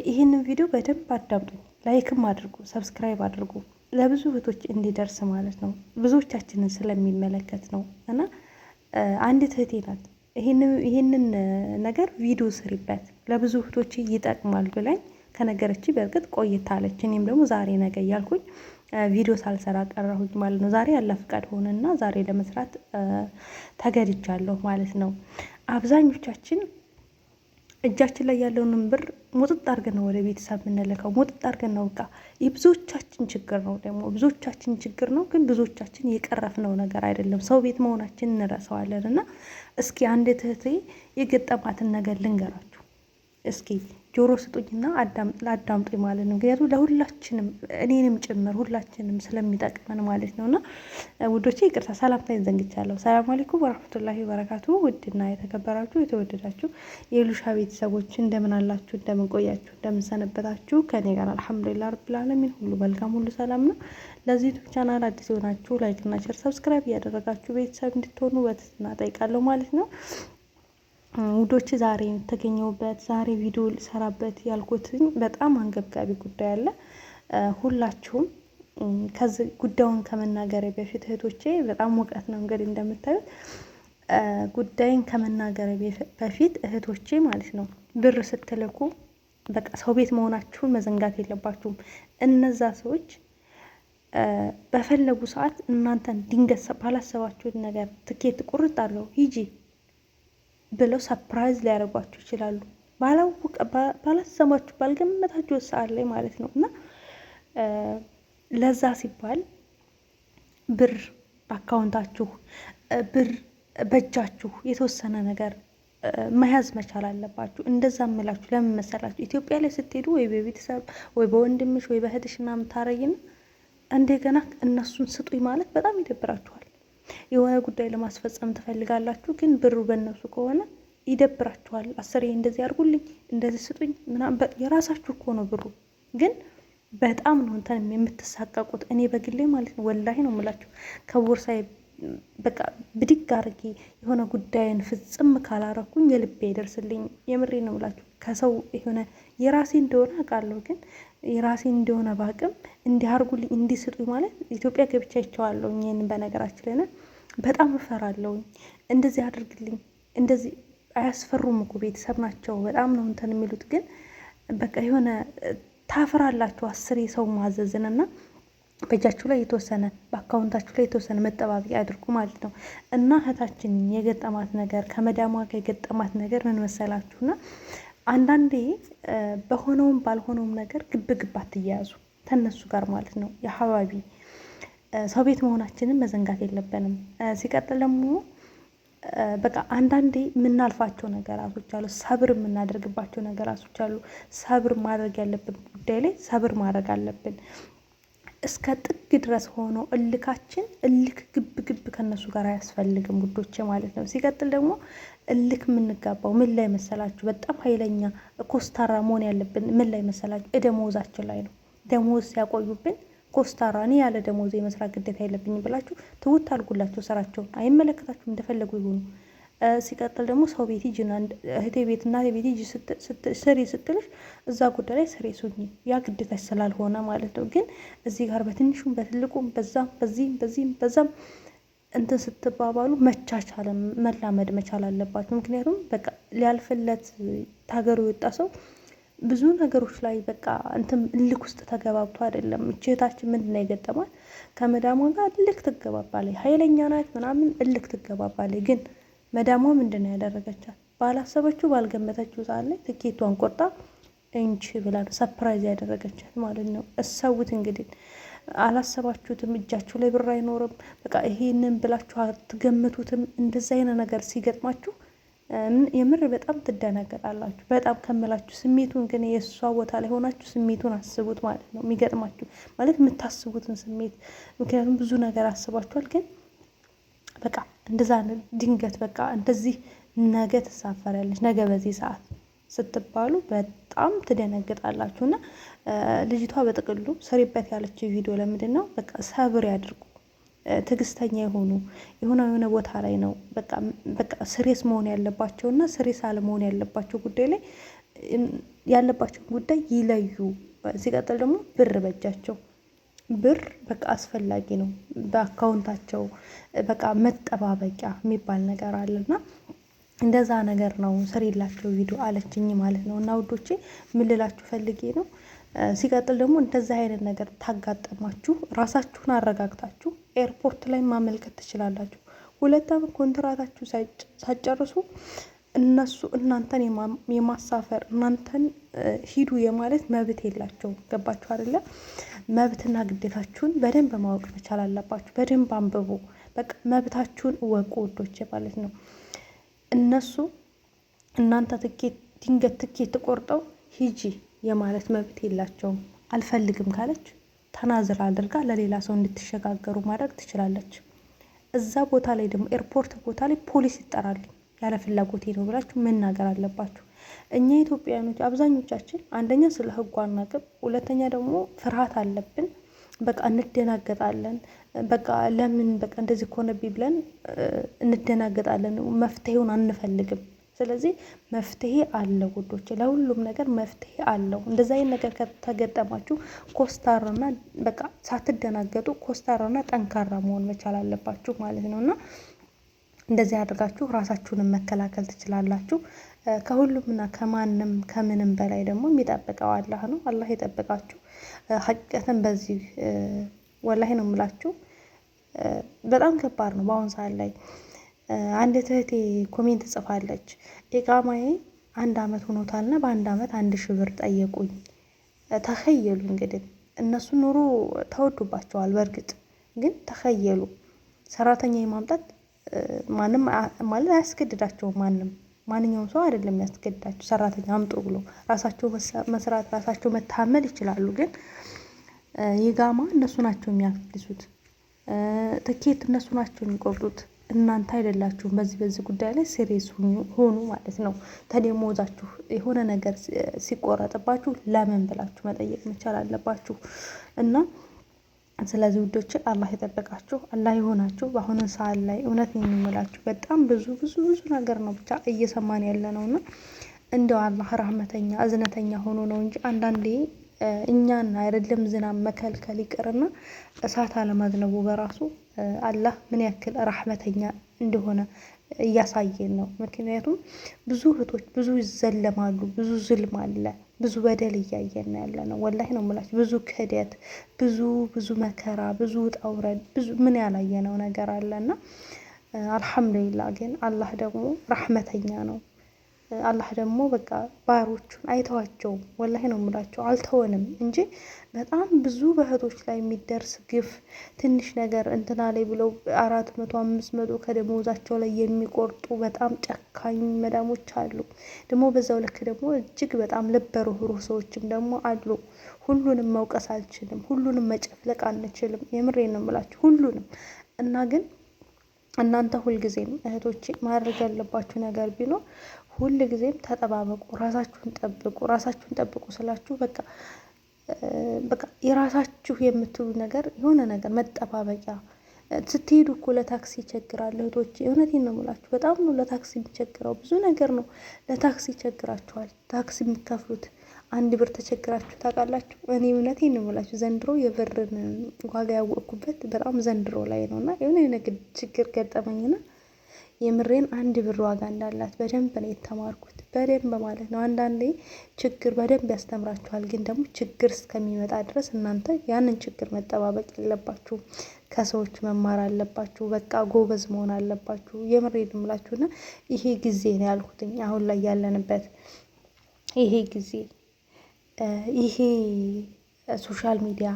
ይህንን ቪዲዮ በደንብ አዳምጡ፣ ላይክም አድርጉ፣ ሰብስክራይብ አድርጉ፣ ለብዙ እህቶች እንዲደርስ ማለት ነው። ብዙዎቻችንን ስለሚመለከት ነው። እና አንዲት እህቴ ናት ይህንን ነገር ቪዲዮ ስሪበት ለብዙ እህቶች ይጠቅማል ብላኝ ከነገረች በእርግጥ ቆይታለች። እኔም ደግሞ ዛሬ ነገ እያልኩኝ ቪዲዮ ሳልሰራ ቀረሁኝ ማለት ነው። ዛሬ ያለ ፍቃድ ሆነና ዛሬ ለመስራት ተገድጃለሁ ማለት ነው። አብዛኞቻችን እጃችን ላይ ያለውንም ብር ሙጥጥ አድርገን ነው ወደ ቤተሰብ የምንልከው። ሙጥጥ አድርገን ነው በቃ የብዙዎቻችን ችግር ነው። ደግሞ ብዙዎቻችን ችግር ነው፣ ግን ብዙዎቻችን የቀረፍነው ነገር አይደለም። ሰው ቤት መሆናችን እንረሳዋለን። እና እስኪ አንድ እህቴ የገጠማትን ነገር ልንገራችሁ። እስኪ ጆሮ ስጡኝና አዳምጡኝ ማለት ነው። ምክንያቱም ለሁላችንም እኔንም ጭምር ሁላችንም ስለሚጠቅመን ማለት ነው። እና ውዶቼ ይቅርታ ሰላምታዬን ዘንግቻለሁ። ሰላም አለይኩም ወራህመቱላሂ ወበረካቱ። ውድና የተከበራችሁ የተወደዳችሁ የሉሻ ቤተሰቦች እንደምን አላችሁ? እንደምን ቆያችሁ? እንደምን ሰነበታችሁ? ከኔ ጋር አልሐምዱሊላህ ረብል ዓለሚን ሁሉ መልካም፣ ሁሉ ሰላም ነው። ለዚህ ዩቲዩብ ቻናል አዲስ የሆናችሁ ላይክ እና ሼር ሰብስክራይብ እያደረጋችሁ ቤተሰብ እንድትሆኑ በትህትና እጠይቃለሁ ማለት ነው። ውዶች ዛሬ የተገኘሁበት ዛሬ ቪዲዮ ልሰራበት ያልኩትኝ በጣም አንገብጋቢ ጉዳይ አለ። ሁላችሁም ከዚህ ጉዳዩን ከመናገሬ በፊት እህቶቼ በጣም ሙቀት ነው እንግዲህ እንደምታዩት። ጉዳይን ከመናገሬ በፊት እህቶቼ ማለት ነው ብር ስትልኩ በቃ ሰው ቤት መሆናችሁን መዘንጋት የለባችሁም። እነዛ ሰዎች በፈለጉ ሰዓት እናንተን ድንገት ባላሰባችሁት ነገር ትኬት ቁርጥ አድርገው ሂጂ ብለው ሰፕራይዝ ሊያደርጓችሁ ይችላሉ። ባላሰማችሁ ባልገመታችሁ ሰዓት ላይ ማለት ነው። እና ለዛ ሲባል ብር አካውንታችሁ ብር በእጃችሁ የተወሰነ ነገር መያዝ መቻል አለባችሁ። እንደዛ እምላችሁ ለምን መሰላችሁ? ኢትዮጵያ ላይ ስትሄዱ ወይ በቤተሰብ ወይ በወንድምሽ ወይ በእህትሽ ምናምን ታረይና እንደገና እነሱን ስጡኝ ማለት በጣም ይደብራችኋል። የሆነ ጉዳይ ለማስፈጸም ትፈልጋላችሁ፣ ግን ብሩ በእነሱ ከሆነ ይደብራችኋል። አስሬ እንደዚህ አድርጉልኝ፣ እንደዚህ ስጡኝ ምናምን የራሳችሁ እኮ ነው ብሩ፣ ግን በጣም ነው እንትን የምትሳቀቁት። እኔ በግሌ ማለት ነው ወላሂ ነው የምላችሁ ከቦርሳዬ በቃ ብድግ አድርጌ የሆነ ጉዳይን ፍጽም ካላረኩኝ የልቤ አይደርስልኝ። የምሬ ነው የምላችሁ። ከሰው የሆነ የራሴ እንደሆነ አውቃለሁ፣ ግን የራሴ እንደሆነ ባቅም እንዲያርጉልኝ እንዲስጡኝ ማለት ኢትዮጵያ ገብቻ ይቸዋለሁ። ይሄንን በነገራችን ላይ በጣም እፈራለሁኝ። እንደዚህ አድርግልኝ እንደዚህ አያስፈሩም እኮ ቤተሰብ ናቸው። በጣም ነው እንትን የሚሉት፣ ግን በቃ የሆነ ታፍራላችሁ አስሬ ሰው ማዘዝንና በእጃችሁ ላይ የተወሰነ በአካውንታችሁ ላይ የተወሰነ መጠባበቂያ አድርጉ ማለት ነው። እና እህታችን የገጠማት ነገር ከመዳሟ ጋር የገጠማት ነገር ምን መሰላችሁና አንዳንዴ በሆነውም ባልሆነውም ነገር ግብ አትያያዙ ተነሱ ጋር ማለት ነው። የሀባቢ ሰው ቤት መሆናችንን መዘንጋት የለብንም። ሲቀጥል ደግሞ በቃ አንዳንዴ የምናልፋቸው ነገራቶች አሉ፣ ሰብር የምናደርግባቸው ነገራቶች አሉ። ሰብር ማድረግ ያለብን ጉዳይ ላይ ሰብር ማድረግ አለብን። እስከ ጥግ ድረስ ሆኖ እልካችን እልክ ግብ ከነሱ ጋር አያስፈልግም ውዶቼ ማለት ነው። ሲቀጥል ደግሞ እልክ የምንጋባው ምን ላይ መሰላችሁ? በጣም ኃይለኛ ኮስታራ መሆን ያለብን ምን ላይ መሰላችሁ? ደሞዛችን ላይ ነው። ደሞዝ ሲያቆዩብን ኮስታራ እኔ ያለ ደሞዝ የመስራት ግዴታ የለብኝም ብላችሁ ትውት አድርጉላቸው። ስራቸውን አይመለከታችሁም፣ እንደፈለጉ ይሆኑ። ሲቀጥል ደግሞ ሰው ቤት ሂጂና እህቴ ቤት እናቴ ቤት ሂጂ ስሪ ስትልሽ እዛ ጉዳይ ላይ ስሬ ሱኝ ያ ግዴታች ስላልሆነ ማለት ነው። ግን እዚህ ጋር በትንሹም በትልቁም በዛም እንትን ስትባባሉ መቻቻል መላመድ መቻል አለባችሁ። ምክንያቱም በቃ ሊያልፍለት ታገሩ የወጣ ሰው ብዙ ነገሮች ላይ በቃ እንትን እልክ ውስጥ ተገባብቶ አይደለም። እህታችን ምንድን ነው የገጠማት? ከመዳሟ ጋር እልክ ትገባባለች። ኃይለኛ ናት ምናምን እልክ ትገባባለች። ግን መዳሟ ምንድን ነው ያደረገቻት? ባላሰበችው ባልገመተችው ሰዓት ላይ ትኬቷን ቆርጣ እንቺ ብላ ሰፕራይዝ ያደረገቻት ማለት ነው። እሰውት እንግዲህ አላሰባችሁትም። እጃችሁ ላይ ብር አይኖርም። በቃ ይሄንን ብላችሁ አትገምቱትም። እንደዛ አይነት ነገር ሲገጥማችሁ የምር በጣም ትደነገጣላችሁ። በጣም ከምላችሁ ስሜቱን ግን የእሷ ቦታ ላይ ሆናችሁ ስሜቱን አስቡት ማለት ነው። የሚገጥማችሁ ማለት የምታስቡትን ስሜት፣ ምክንያቱም ብዙ ነገር አስባችኋል። ግን በቃ እንደዛ ድንገት በቃ እንደዚህ ነገ ትሳፈሪያለች ነገ በዚህ ሰዓት ስትባሉ በጣም ትደነግጣላችሁ። እና ልጅቷ በጥቅሉ ስሪበት ያለችው ቪዲዮ ለምንድን ነው? በቃ ሰብር ያድርጉ፣ ትዕግስተኛ የሆነ ቦታ ላይ ነው በቃ ስሬስ መሆን ያለባቸውና ስሬስ አለመሆን ያለባቸው ጉዳይ ላይ ያለባቸውን ጉዳይ ይለዩ። ሲቀጥል ደግሞ ብር በእጃቸው ብር በቃ አስፈላጊ ነው። በአካውንታቸው በቃ መጠባበቂያ የሚባል ነገር አለና እንደዛ ነገር ነው ስሪላቸው ቪዲዮ አለችኝ ማለት ነው። እና ውዶቼ ምን ልላችሁ ፈልጌ ነው። ሲቀጥል ደግሞ እንደዛ አይነት ነገር ታጋጠማችሁ ራሳችሁን አረጋግታችሁ ኤርፖርት ላይ ማመልከት ትችላላችሁ። 2 ዓመት ኮንትራታችሁ ሳጨርሱ እነሱ እናንተን የማሳፈር እናንተን ሂዱ የማለት መብት የላቸውም። ገባችሁ አይደለ? መብትና ግዴታችሁን በደንብ ማወቅ መቻል አለባችሁ። በደንብ አንብቡ። በቃ መብታችሁን እወቁ ውዶቼ ማለት ነው። እነሱ እናንተ ድንገት ትኬት ቆርጠው ሂጂ የማለት መብት የላቸውም። አልፈልግም ካለች ተናዝር አድርጋ ለሌላ ሰው እንድትሸጋገሩ ማድረግ ትችላለች። እዛ ቦታ ላይ ደግሞ ኤርፖርት ቦታ ላይ ፖሊስ ይጠራልኝ ያለ ፍላጎቴ ነው ብላችሁ መናገር አለባችሁ። እኛ ኢትዮጵያውያኖች አብዛኞቻችን አንደኛ ስለ ሕጉ አናውቅም፣ ሁለተኛ ደግሞ ፍርሃት አለብን። በቃ እንደናገጣለን። በቃ ለምን በቃ እንደዚህ ከሆነብኝ ብለን እንደናገጣለን። መፍትሄውን አንፈልግም። ስለዚህ መፍትሄ አለ ውዶች፣ ለሁሉም ነገር መፍትሄ አለው። እንደዛ አይነት ነገር ከተገጠማችሁ ኮስታራና በቃ ሳትደናገጡ ኮስታራና ጠንካራ መሆን መቻል አለባችሁ ማለት ነውና እንደዚህ አድርጋችሁ ራሳችሁን መከላከል ትችላላችሁ። ከሁሉምና ከማንም ከምንም በላይ ደግሞ የሚጠብቀው አላህ ነው። አላህ ይጠብቃችሁ። ሀቂቀትን በዚህ ወላሂ ነው የምላችሁ፣ በጣም ከባድ ነው በአሁን ሰዓት ላይ። አንድ እህቴ ኮሜንት ጽፋለች፣ ኢቃማዬ 1 ዓመት ሆኖታልና በ1 ዓመት 1000 ብር ጠየቁኝ። ተኸየሉ እንግዲህ እነሱ ኑሮ ተወዱባቸዋል። በእርግጥ ግን ተኸየሉ ሰራተኛ የማምጣት ማንም ማለት አያስገድዳቸውም። ማንኛውም ሰው አይደለም የሚያስገድዳቸው ሰራተኛ አምጡ ብሎ። ራሳቸው መስራት ራሳቸው መታመል ይችላሉ። ግን ይጋማ እነሱ ናቸው የሚያፍልሱት፣ ትኬት እነሱ ናቸው የሚቆርጡት። እናንተ አይደላችሁም። በዚህ ጉዳይ ላይ ሲሪየስ ሆኑ ማለት ነው። ተደሞዛችሁ የሆነ ነገር ሲቆረጥባችሁ ለምን ብላችሁ መጠየቅ መቻል አለባችሁ እና ስለዚህ ውዶች አላህ ይጠብቃችሁ፣ አላህ ይሆናችሁ። በአሁኑ ሰዓት ላይ እውነት የሚምላችሁ በጣም ብዙ ነገር ነው ብቻ እየሰማን ያለ ነውና እንደው አላህ ረህመተኛ እዝነተኛ ሆኖ ነው እንጂ አንዳንዴ እኛን አይደለም ዝናብ መከልከል ይቅርና እሳት አለማዝነቡ በራሱ አላህ ምን ያክል ረህመተኛ እንደሆነ እያሳየን ነው። ምክንያቱም ብዙ እህቶች ብዙ ይዘለማሉ፣ ብዙ ዝልም አለ፣ ብዙ በደል እያየን ያለ ነው። ወላሂ ነው የምላችሁ፣ ብዙ ክህደት፣ ብዙ መከራ፣ ብዙ ውጣ ውረድ፣ ብዙ ምን ያላየነው ነገር አለና አልሐምዱሊላህ። ግን አላህ ደግሞ ረህመተኛ ነው። አላህ ደግሞ በቃ ባሮቹን አይተዋቸውም። ወላሂ ነው የምላቸው፣ አልተወንም እንጂ በጣም ብዙ በእህቶች ላይ የሚደርስ ግፍ ትንሽ ነገር እንትና ላይ ብለው 400 500 ከደሞዛቸው ላይ የሚቆርጡ በጣም ጨካኝ መዳሞች አሉ። ደግሞ በዛው ልክ ደግሞ እጅግ በጣም ልበ ሩህሩህ ሰዎችም ደግሞ አሉ። ሁሉንም መውቀስ አልችልም፣ ሁሉንም መጨፍለቅ አንችልም። የምሬን ነው የምላችሁ ሁሉንም እና ግን እናንተ ሁልጊዜም እህቶቼ ማድረግ ያለባችሁ ነገር ቢኖር ሁልጊዜም ተጠባበቁ፣ ራሳችሁን ጠብቁ ስላችሁ በቃ የራሳችሁ የምትሉ ነገር የሆነ ነገር መጠባበቂያ። ስትሄዱ እኮ ለታክሲ ይቸግራል እህቶቼ፣ እውነቴን ነው የምላችሁ። በጣም ነው ለታክሲ የሚቸግረው፣ ብዙ ነገር ነው ለታክሲ ይቸግራችኋል። ታክሲ የሚከፍሉት 1 ብር ተቸግራችሁ ታውቃላችሁ? እኔ እውነቴን ነው የምላችሁ ዘንድሮ የብርን ዋጋ ያወቅኩበት በጣም ዘንድሮ ላይ ነው እና የሆነ ችግር ገጠመኝና የምሬን 1 ብር ዋጋ እንዳላት በደንብ ነው የተማርኩት። በደንብ ማለት ነው። አንዳንዴ ችግር በደንብ ያስተምራችኋል። ግን ደግሞ ችግር እስከሚመጣ ድረስ እናንተ ያንን ችግር መጠባበቅ የለባችሁም። ከሰዎች መማር አለባችሁ። በቃ ጎበዝ መሆን አለባችሁ። የምሬን እምላችሁና ይሄ ጊዜ ነው ያልኩትኝ አሁን ላይ ያለንበት ይሄ ጊዜ ይሄ ሶሻል ሚዲያ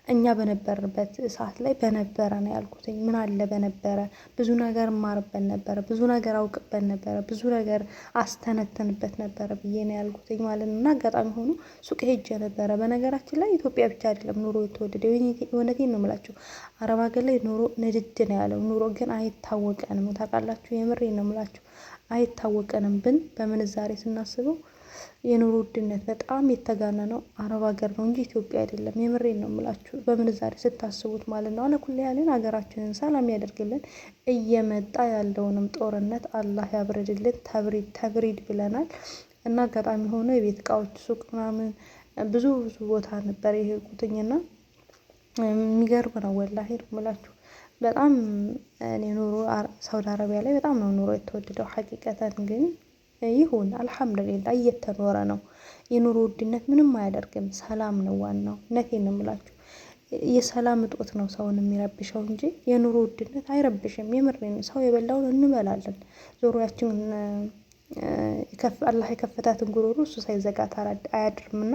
እኛ በነበርበት ሰዓት ላይ በነበረ ነው ያልኩትኝ። ምን አለ በነበረ ብዙ ነገር ማርበት ነበረ፣ ብዙ ነገር አውቅበት ነበረ፣ ብዙ ነገር አስተነተንበት ነበረ ብዬ ነው ያልኩትኝ ማለት ነው። እና አጋጣሚ ሆኖ ሱቅ ሄጄ ነበረ። በነገራችን ላይ ኢትዮጵያ ብቻ አይደለም ኑሮ የተወደደ፣ እውነቴን ነው የምላችሁ። አረብ ሀገር ላይ ኑሮ ንድድ ነው ያለው። ኑሮ ግን አይታወቀንም፣ ታውቃላችሁ። የምሬን ነው የምላችሁ፣ አይታወቀንም። ብን በምንዛሬ ስናስበው የኑሮ ውድነት በጣም የተጋነነው አረብ ሀገር ነው እንጂ ኢትዮጵያ አይደለም። የምሬን ነው የምላችሁ በምንዛሬ ስታስቡት ማለት ነው። አለኩል ያለን ሀገራችንን ሰላም ያደርግልን። እየመጣ ያለውንም ጦርነት አላህ ያብርድልን። ተብሪድ ብለናል። እና አጋጣሚ ሆኖ የቤት እቃዎች ሱቅ ምናምን ብዙ ቦታ ነበር የሄድኩትኝና የሚገርም ነው ወላሂ ነው የምላችሁ። በጣም እኔ ኑሮ ሳውዲ አረቢያ ላይ በጣም ነው ኑሮ የተወደደው ሀቂቀተን። ግን ይሁን አልሐምዱሊላህ እየተኖረ ነው። የኑሮ ውድነት ምንም አያደርግም፣ ሰላም ነው ዋናው። እውነቴን ነው የምላችሁ። የሰላም እጦት ነው ሰውን የሚረብሸው እንጂ የኑሮ ውድነት አይረብሽም። የምሬን ሰው የበላውን እንበላለን። ዞሮያችን አላህ የከፈታትን ጉሮሮ እሱ ሳይዘጋት አያድርምና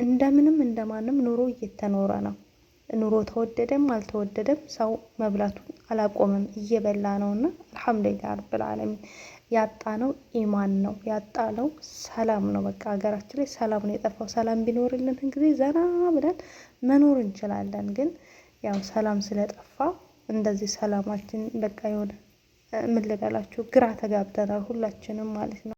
እንደምንም እንደማንም ኑሮ እየተኖረ ነው። ኑሮ ተወደደም አልተወደደም ሰው መብላቱን አላቆምም፣ እየበላ ነውና አልሐምዱሊላህ ረብል ዓለሚን። ያጣነው ኢማን ነው፣ ያጣነው ሰላም ነው። በቃ ሀገራችን ላይ ሰላም ነው የጠፋው። ሰላም ቢኖርልን ጊዜ ዘና ብለን መኖር እንችላለን። ግን ያው ሰላም ስለጠፋ እንደዚህ ሰላማችን በቃ የሆነ ምን ልበላችሁ ግራ ተጋብተናል ሁላችንም ማለት ነው።